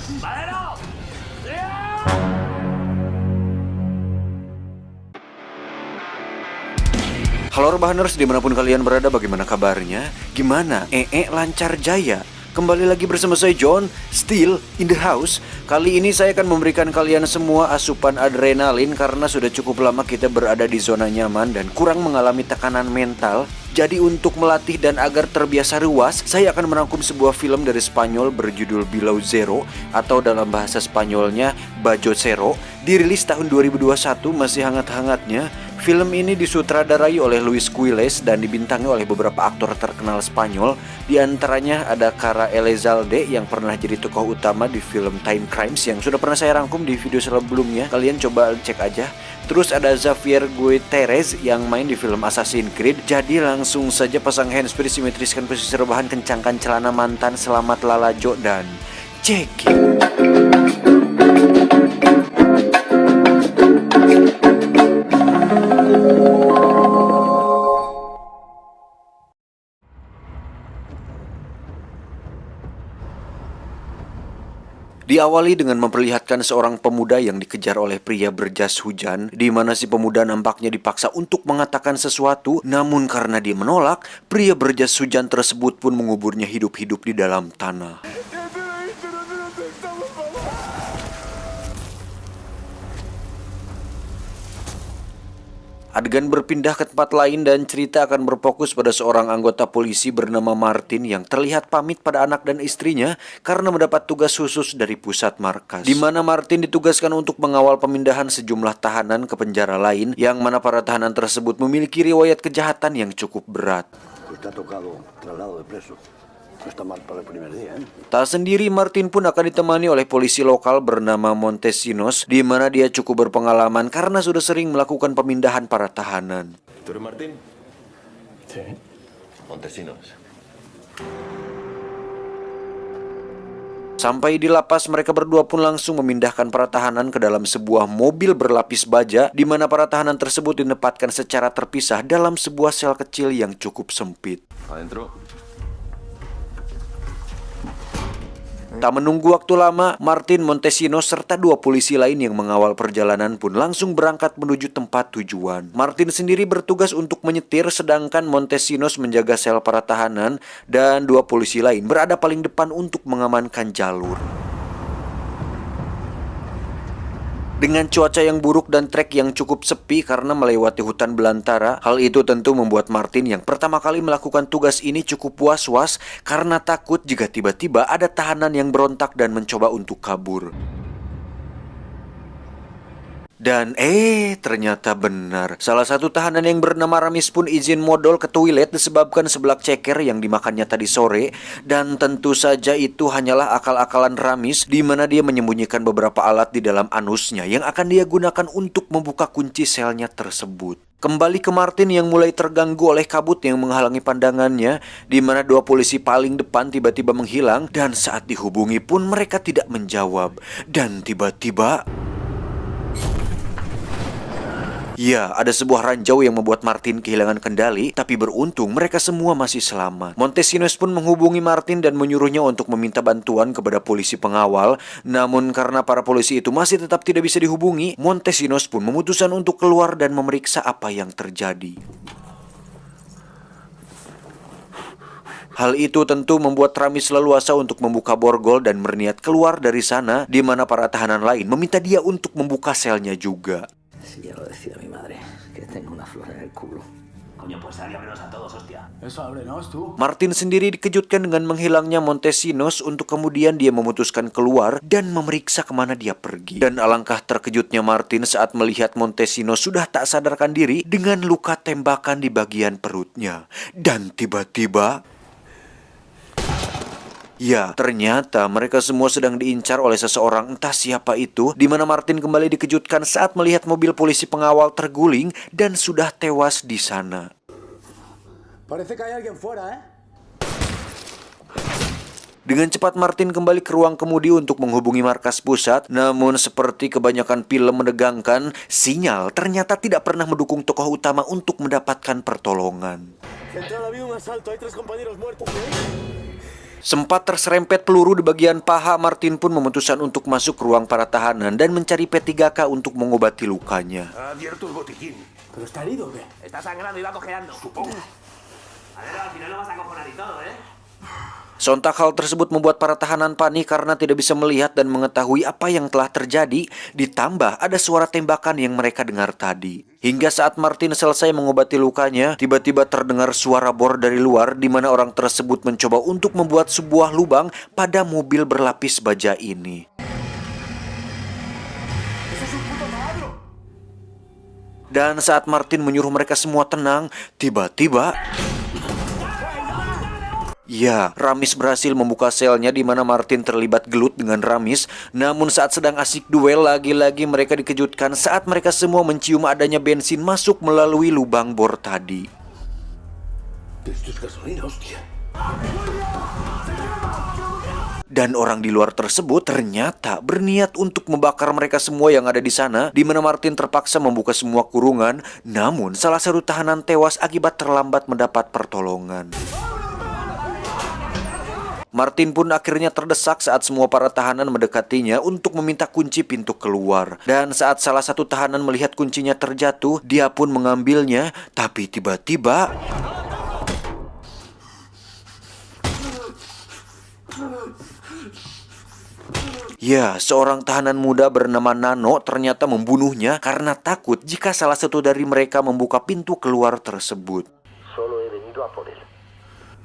¡Madero! Halo Rebahaners, dimanapun kalian berada, bagaimana kabarnya? Gimana? Lancar jaya? Kembali lagi bersama saya John, still in the house. Kali ini saya akan memberikan kalian semua asupan adrenalin karena sudah cukup lama kita berada di zona nyaman dan kurang mengalami tekanan mental. Jadi untuk melatih dan agar terbiasa ruas, saya akan merangkum sebuah film dari Spanyol berjudul Below Zero atau dalam bahasa Spanyolnya Bajo Zero. Dirilis tahun 2021, masih hangat-hangatnya. Film ini disutradarai oleh Luis Quiles dan dibintangi oleh beberapa aktor terkenal Spanyol. Di antaranya ada Cara Elizalde yang pernah jadi tokoh utama di film Time Crimes yang sudah pernah saya rangkum di video sebelumnya. Kalian coba cek aja. Terus ada Xavier Gutierrez yang main di film Assassin's Creed. Jadi langsung saja pasang handsfree, simetriskan posisi rebahan, kencangkan celana mantan, selamat lalajo dan check it. Diawali dengan memperlihatkan seorang pemuda yang dikejar oleh pria berjas hujan, di mana si pemuda nampaknya dipaksa untuk mengatakan sesuatu, namun karena dia menolak, pria berjas hujan tersebut pun menguburnya hidup-hidup di dalam tanah. Adegan berpindah ke tempat lain dan cerita akan berfokus pada seorang anggota polisi bernama Martin yang terlihat pamit pada anak dan istrinya karena mendapat tugas khusus dari pusat markas. Di mana Martin ditugaskan untuk mengawal pemindahan sejumlah tahanan ke penjara lain yang mana para tahanan tersebut memiliki riwayat kejahatan yang cukup berat. Tak sendiri, Martin pun akan ditemani oleh polisi lokal bernama Montesinos, di mana dia cukup berpengalaman karena sudah sering melakukan pemindahan para tahanan. ¿Tú eres Martín? Sí. Montesinos. Sampai di lapas, mereka berdua pun langsung memindahkan para tahanan ke dalam sebuah mobil berlapis baja, di mana para tahanan tersebut ditempatkan secara terpisah dalam sebuah sel kecil yang cukup sempit. Adentro. Tak menunggu waktu lama, Martin, Montesinos, serta dua polisi lain yang mengawal perjalanan pun langsung berangkat menuju tempat tujuan. Martin sendiri bertugas untuk menyetir, sedangkan Montesinos menjaga sel para tahanan, dan dua polisi lain berada paling depan untuk mengamankan jalur. Dengan cuaca yang buruk dan trek yang cukup sepi karena melewati hutan belantara, hal itu tentu membuat Martin yang pertama kali melakukan tugas ini cukup was-was karena takut jika tiba-tiba ada tahanan yang berontak dan mencoba untuk kabur. Dan ternyata benar. Salah satu tahanan yang bernama Ramis pun izin modal ke toilet disebabkan seblak ceker yang dimakannya tadi sore. Dan tentu saja itu hanyalah akal-akalan Ramis, di mana dia menyembunyikan beberapa alat di dalam anusnya yang akan dia gunakan untuk membuka kunci selnya tersebut. Kembali ke Martin yang mulai terganggu oleh kabut yang menghalangi pandangannya, di mana dua polisi paling depan tiba-tiba menghilang dan saat dihubungi pun mereka tidak menjawab. Dan tiba-tiba, ya, ada sebuah ranjau yang membuat Martin kehilangan kendali, tapi beruntung mereka semua masih selamat. Montesinos pun menghubungi Martin dan menyuruhnya untuk meminta bantuan kepada polisi pengawal. Namun karena para polisi itu masih tetap tidak bisa dihubungi, Montesinos pun memutuskan untuk keluar dan memeriksa apa yang terjadi. Hal itu tentu membuat Ramis leluasa untuk membuka borgol dan berniat keluar dari sana, di mana para tahanan lain meminta dia untuk membuka selnya juga. Si ya lo decía mi madre, que tengo una flor en el culo. Coño, pues ábrenos a todos, hostia. Eso ábrenos, tú. Martin sendiri dikejutkan dengan menghilangnya Montesinos untuk kemudian dia memutuskan keluar dan memeriksa kemana dia pergi. Dan alangkah terkejutnya Martin saat melihat Montesinos sudah tak sadarkan diri dengan luka tembakan di bagian perutnya. Dan tiba-tiba, ya, ternyata mereka semua sedang diincar oleh seseorang, entah siapa itu, di mana Martin kembali dikejutkan saat melihat mobil polisi pengawal terguling dan sudah tewas di sana. Parece que hay alguien fuera, ¿eh? Dengan cepat Martin kembali ke ruang kemudi untuk menghubungi markas pusat, namun seperti kebanyakan film menegangkan, sinyal ternyata tidak pernah mendukung tokoh utama untuk mendapatkan pertolongan. Central, ha habido un asalto, hay 3 compañeros muertos, ¿eh? Sempat terserempet peluru di bagian paha, Martin pun memutuskan untuk masuk ke ruang para tahanan dan mencari P3K untuk mengobati lukanya. Ha abierto el botiquín. ¿Pero está herido o qué? Está sangrando y va cojeando. Supongo. A ver, al final lo vas a cojonar y todo, ¿eh? Sontak hal tersebut membuat para tahanan panik karena tidak bisa melihat dan mengetahui apa yang telah terjadi, ditambah ada suara tembakan yang mereka dengar tadi. Hingga saat Martin selesai mengobati lukanya, tiba-tiba terdengar suara bor dari luar di mana orang tersebut mencoba untuk membuat sebuah lubang pada mobil berlapis baja ini. Dan saat Martin menyuruh mereka semua tenang, tiba-tiba ya, Ramis berhasil membuka selnya di mana Martin terlibat gelut dengan Ramis. Namun saat sedang asik duel, lagi-lagi mereka dikejutkan saat mereka semua mencium adanya bensin masuk melalui lubang bor tadi. Esto es gasolina, hostia. Dan orang di luar tersebut ternyata berniat untuk membakar mereka semua yang ada di sana, di mana Martin terpaksa membuka semua kurungan. Namun salah satu tahanan tewas akibat terlambat mendapat pertolongan. Martin pun akhirnya terdesak saat semua para tahanan mendekatinya untuk meminta kunci pintu keluar. Dan saat salah satu tahanan melihat kuncinya terjatuh, dia pun mengambilnya. Tapi tiba-tiba ya, seorang tahanan muda bernama Nano ternyata membunuhnya karena takut jika salah satu dari mereka membuka pintu keluar tersebut. Solo he venido a por él.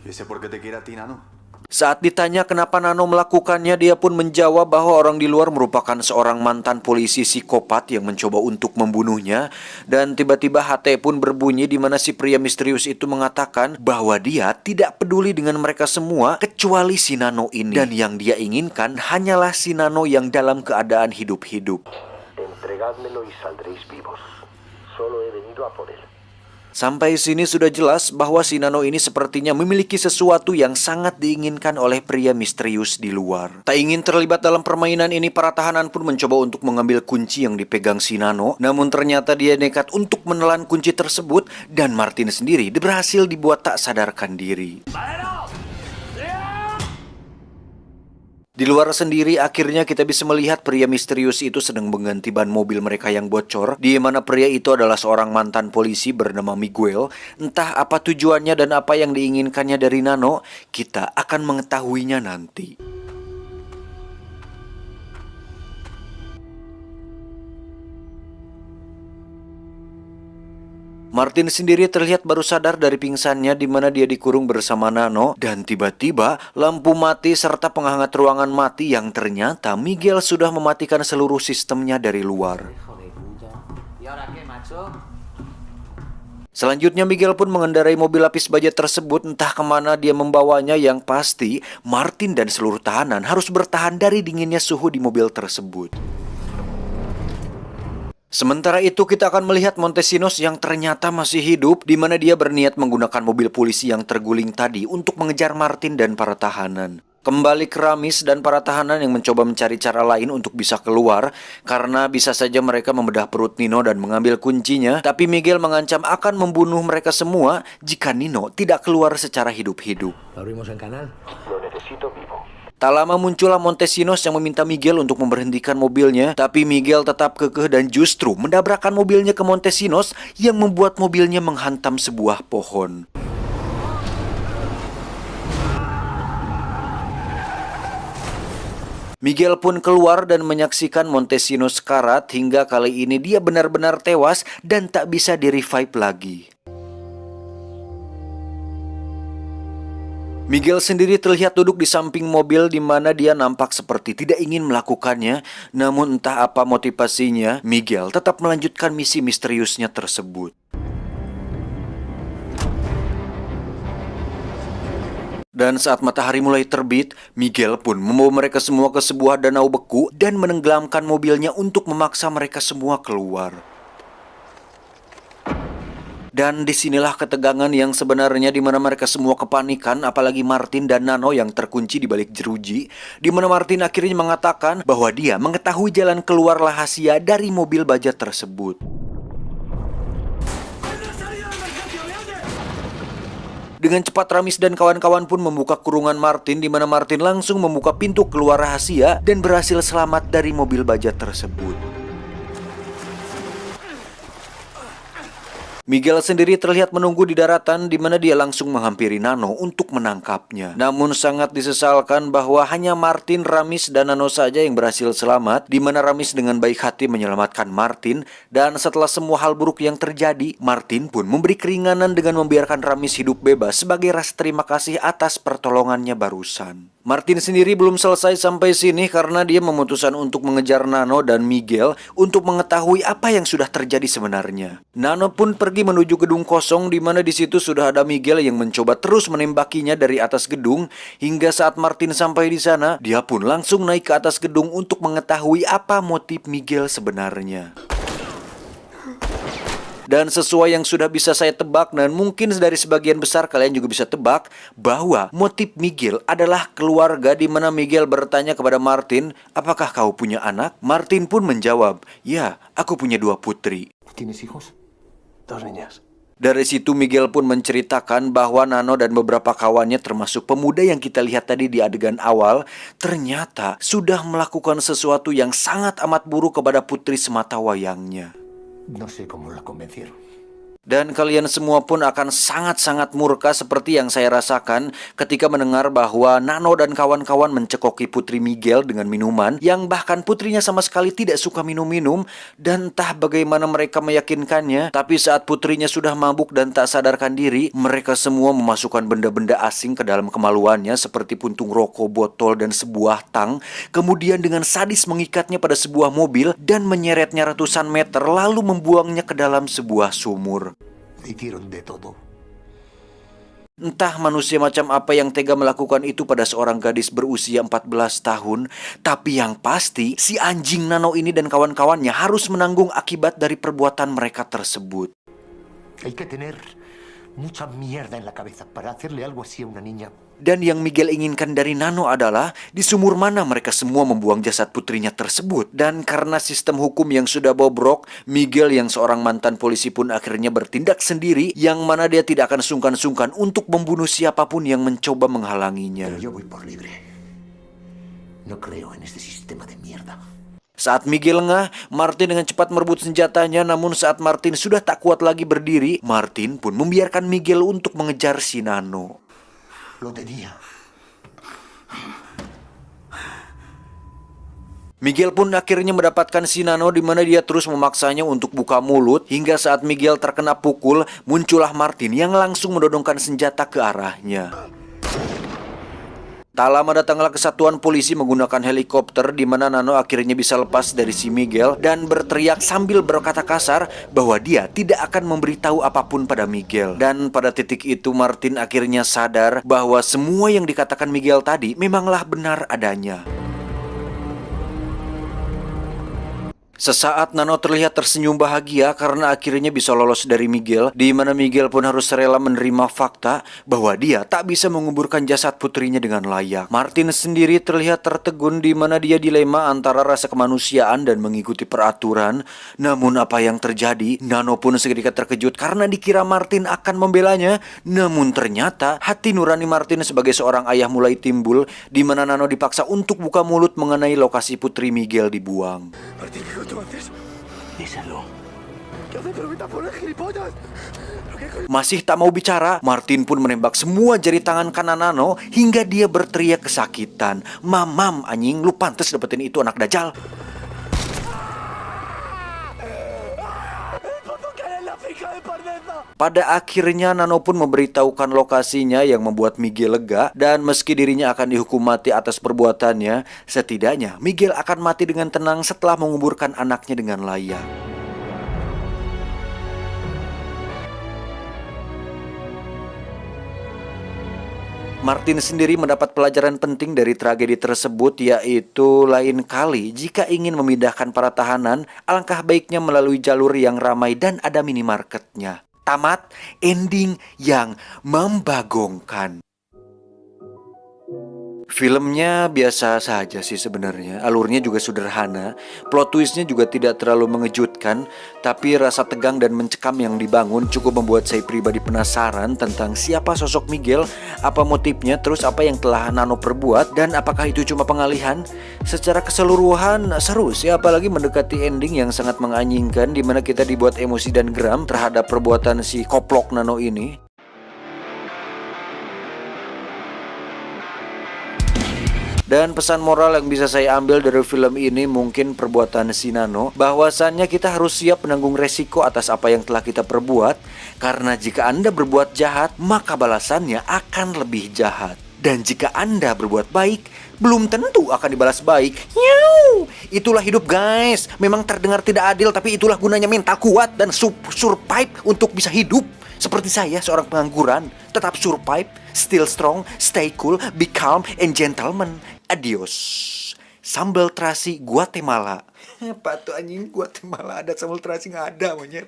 ¿Y ese por qué te quiere a ti, Nano? Saat ditanya kenapa Nano melakukannya, dia pun menjawab bahwa orang di luar merupakan seorang mantan polisi psikopat yang mencoba untuk membunuhnya. Dan tiba-tiba HT pun berbunyi di mana si pria misterius itu mengatakan bahwa dia tidak peduli dengan mereka semua kecuali si Nano ini. Dan yang dia inginkan hanyalah si Nano yang dalam keadaan hidup-hidup. Entregádmelo y saldréis vivos. Solo he venido a por él. Sampai sini sudah jelas bahwa si Nano ini sepertinya memiliki sesuatu yang sangat diinginkan oleh pria misterius di luar. Tak ingin terlibat dalam permainan ini, para tahanan pun mencoba untuk mengambil kunci yang dipegang si Nano. Namun ternyata dia nekat untuk menelan kunci tersebut dan Martin sendiri berhasil dibuat tak sadarkan diri. Di luar sendiri, akhirnya kita bisa melihat pria misterius itu sedang mengganti ban mobil mereka yang bocor, di mana pria itu adalah seorang mantan polisi bernama Miguel. Entah apa tujuannya dan apa yang diinginkannya dari Nano, kita akan mengetahuinya nanti. Martin sendiri terlihat baru sadar dari pingsannya di mana dia dikurung bersama Nano, dan tiba-tiba lampu mati serta penghangat ruangan mati yang ternyata Miguel sudah mematikan seluruh sistemnya dari luar. ¿Y ahora qué, macho? Selanjutnya Miguel pun mengendarai mobil lapis baja tersebut, entah kemana dia membawanya. Yang pasti Martin dan seluruh tahanan harus bertahan dari dinginnya suhu di mobil tersebut. Sementara itu kita akan melihat Montesinos yang ternyata masih hidup, di mana dia berniat menggunakan mobil polisi yang terguling tadi untuk mengejar Martin dan para tahanan. Kembali ke Ramis dan para tahanan yang mencoba mencari cara lain untuk bisa keluar, karena bisa saja mereka membedah perut Nino dan mengambil kuncinya. Tapi Miguel mengancam akan membunuh mereka semua jika Nino tidak keluar secara hidup-hidup. ¿Lo abrimos en canal? Lo necesito vivo. Tak lama muncullah Montesinos yang meminta Miguel untuk memberhentikan mobilnya, tapi Miguel tetap kekeh dan justru mendabrakkan mobilnya ke Montesinos yang membuat mobilnya menghantam sebuah pohon. Miguel pun keluar dan menyaksikan Montesinos karat hingga kali ini dia benar-benar tewas dan tak bisa di-revive lagi. Miguel sendiri terlihat duduk di samping mobil di mana dia nampak seperti tidak ingin melakukannya. Namun entah apa motivasinya, Miguel tetap melanjutkan misi misteriusnya tersebut. Dan saat matahari mulai terbit, Miguel pun membawa mereka semua ke sebuah danau beku dan menenggelamkan mobilnya untuk memaksa mereka semua keluar. Dan disinilah ketegangan yang sebenarnya, di mana mereka semua kepanikan, apalagi Martin dan Nano yang terkunci di balik jeruji, di mana Martin akhirnya mengatakan bahwa dia mengetahui jalan keluar rahasia dari mobil baja tersebut. Dengan cepat Ramis dan kawan-kawan pun membuka kurungan Martin, di mana Martin langsung membuka pintu keluar rahasia dan berhasil selamat dari mobil baja tersebut. Miguel sendiri terlihat menunggu di daratan, di mana dia langsung menghampiri Nano untuk menangkapnya. Namun sangat disesalkan bahwa hanya Martin, Ramis, dan Nano saja yang berhasil selamat, di mana Ramis dengan baik hati menyelamatkan Martin. Dan setelah semua hal buruk yang terjadi, Martin pun memberi keringanan dengan membiarkan Ramis hidup bebas sebagai rasa terima kasih atas pertolongannya barusan. Martin sendiri belum selesai sampai sini karena dia memutuskan untuk mengejar Nano dan Miguel untuk mengetahui apa yang sudah terjadi sebenarnya. Nano pun pergi menuju gedung kosong, di mana di situ sudah ada Miguel yang mencoba terus menembakinya dari atas gedung. Hingga saat Martin sampai di sana, dia pun langsung naik ke atas gedung untuk mengetahui apa motif Miguel sebenarnya. Dan sesuai yang sudah bisa saya tebak, dan mungkin dari sebagian besar kalian juga bisa tebak, bahwa motif Miguel adalah keluarga, di mana Miguel bertanya kepada Martin, apakah kau punya anak? Martin pun menjawab, ya, aku punya 2 putri. ¿Tienes hijos? 2 niñas. Dari situ Miguel pun menceritakan bahwa Nano dan beberapa kawannya, termasuk pemuda yang kita lihat tadi di adegan awal, ternyata sudah melakukan sesuatu yang sangat amat buruk kepada putri sematawayangnya. No sé cómo la convencieron. Dan kalian semua pun akan sangat-sangat murka seperti yang saya rasakan ketika mendengar bahwa Nano dan kawan-kawan mencekoki putri Miguel dengan minuman, yang bahkan putrinya sama sekali tidak suka minum-minum, dan entah bagaimana mereka meyakinkannya. Tapi saat putrinya sudah mabuk dan tak sadarkan diri, mereka semua memasukkan benda-benda asing ke dalam kemaluannya seperti puntung rokok, botol, dan sebuah tang. Kemudian dengan sadis mengikatnya pada sebuah mobil dan menyeretnya ratusan meter, lalu membuangnya ke dalam sebuah sumur. Hicieron de todo. Entah manusia macam apa yang tega melakukan itu pada seorang gadis berusia 14 tahun. Tapi yang pasti, si anjing Nano ini dan kawan-kawannya harus menanggung akibat dari perbuatan mereka tersebut. Hay que tener mucha mierda en la cabeza para hacerle algo así a una niña. Dan yang Miguel inginkan dari Nano adalah di sumur mana mereka semua membuang jasad putrinya tersebut. Dan karena sistem hukum yang sudah bobrok, Miguel yang seorang mantan polisi pun akhirnya bertindak sendiri, yang mana dia tidak akan sungkan-sungkan untuk membunuh siapapun yang mencoba menghalanginya. Pero yo voy por libre. No creo en este sistema de mierda. Saat Miguel lengah, Martin dengan cepat merebut senjatanya. Namun saat Martin sudah tak kuat lagi berdiri, Martin pun membiarkan Miguel untuk mengejar si Nano. Lo tenía. Miguel pun akhirnya mendapatkan si Nano, di mana dia terus memaksanya untuk buka mulut. Hingga saat Miguel terkena pukul, muncullah Martin yang langsung mendodongkan senjata ke arahnya. Tak lama datanglah kesatuan polisi menggunakan helikopter, di mana Nano akhirnya bisa lepas dari si Miguel dan berteriak sambil berkata kasar bahwa dia tidak akan memberitahu apapun pada Miguel. Dan pada titik itu Martin akhirnya sadar bahwa semua yang dikatakan Miguel tadi memanglah benar adanya. Sesaat Nano terlihat tersenyum bahagia karena akhirnya bisa lolos dari Miguel, di mana Miguel pun harus rela menerima fakta bahwa dia tak bisa menguburkan jasad putrinya dengan layak. Martin sendiri terlihat tertegun, di mana dia dilema antara rasa kemanusiaan dan mengikuti peraturan. Namun apa yang terjadi? Nano pun seketika terkejut karena dikira Martin akan membelanya. Namun ternyata hati nurani Martin sebagai seorang ayah mulai timbul, di mana Nano dipaksa untuk buka mulut mengenai lokasi putri Miguel dibuang. Martín, ¿qué coño haces? Díselo. ¿Qué haces? Pero vete a poner gilipollas. Masih tak mau bicara, Martin pun menembak semua jari tangan kanan Nano hingga dia berteriak kesakitan. Mamam, anjing, lu pantas dapetin itu anak dajal. Pada akhirnya Nano pun memberitahukan lokasinya, yang membuat Miguel lega. Dan meski dirinya akan dihukum mati atas perbuatannya, setidaknya Miguel akan mati dengan tenang setelah menguburkan anaknya dengan layak. Martin sendiri mendapat pelajaran penting dari tragedi tersebut, yaitu lain kali jika ingin memindahkan para tahanan, alangkah baiknya melalui jalur yang ramai dan ada minimarketnya. Tamat, ending yang membagongkan. Filmnya biasa saja sih sebenarnya. Alurnya juga sederhana. Plot twistnya juga tidak terlalu mengejutkan. Tapi rasa tegang dan mencekam yang dibangun cukup membuat saya pribadi penasaran tentang siapa sosok Miguel, apa motifnya, terus apa yang telah Nano perbuat, dan apakah itu cuma pengalihan. Secara keseluruhan seru sih, apalagi mendekati ending yang sangat menganjingkan, dimana kita dibuat emosi dan geram terhadap perbuatan si koplok Nano ini. Dan pesan moral yang bisa saya ambil dari film ini mungkin perbuatan si Nano, bahwasannya kita harus siap menanggung resiko atas apa yang telah kita perbuat. Karena jika Anda berbuat jahat, maka balasannya akan lebih jahat. Dan jika Anda berbuat baik, belum tentu akan dibalas baik. Yuuu, itulah hidup guys. Memang terdengar tidak adil, tapi itulah gunanya mental kuat dan survive untuk bisa hidup. Seperti saya, seorang pengangguran, tetap survive, still strong, stay cool, be calm, and gentleman. Adios. Sambal terasi Guatemala. Patu anjing, Guatemala ada sambal terasi, nggak ada monyet.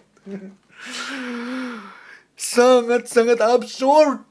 Sangat-sangat absurd.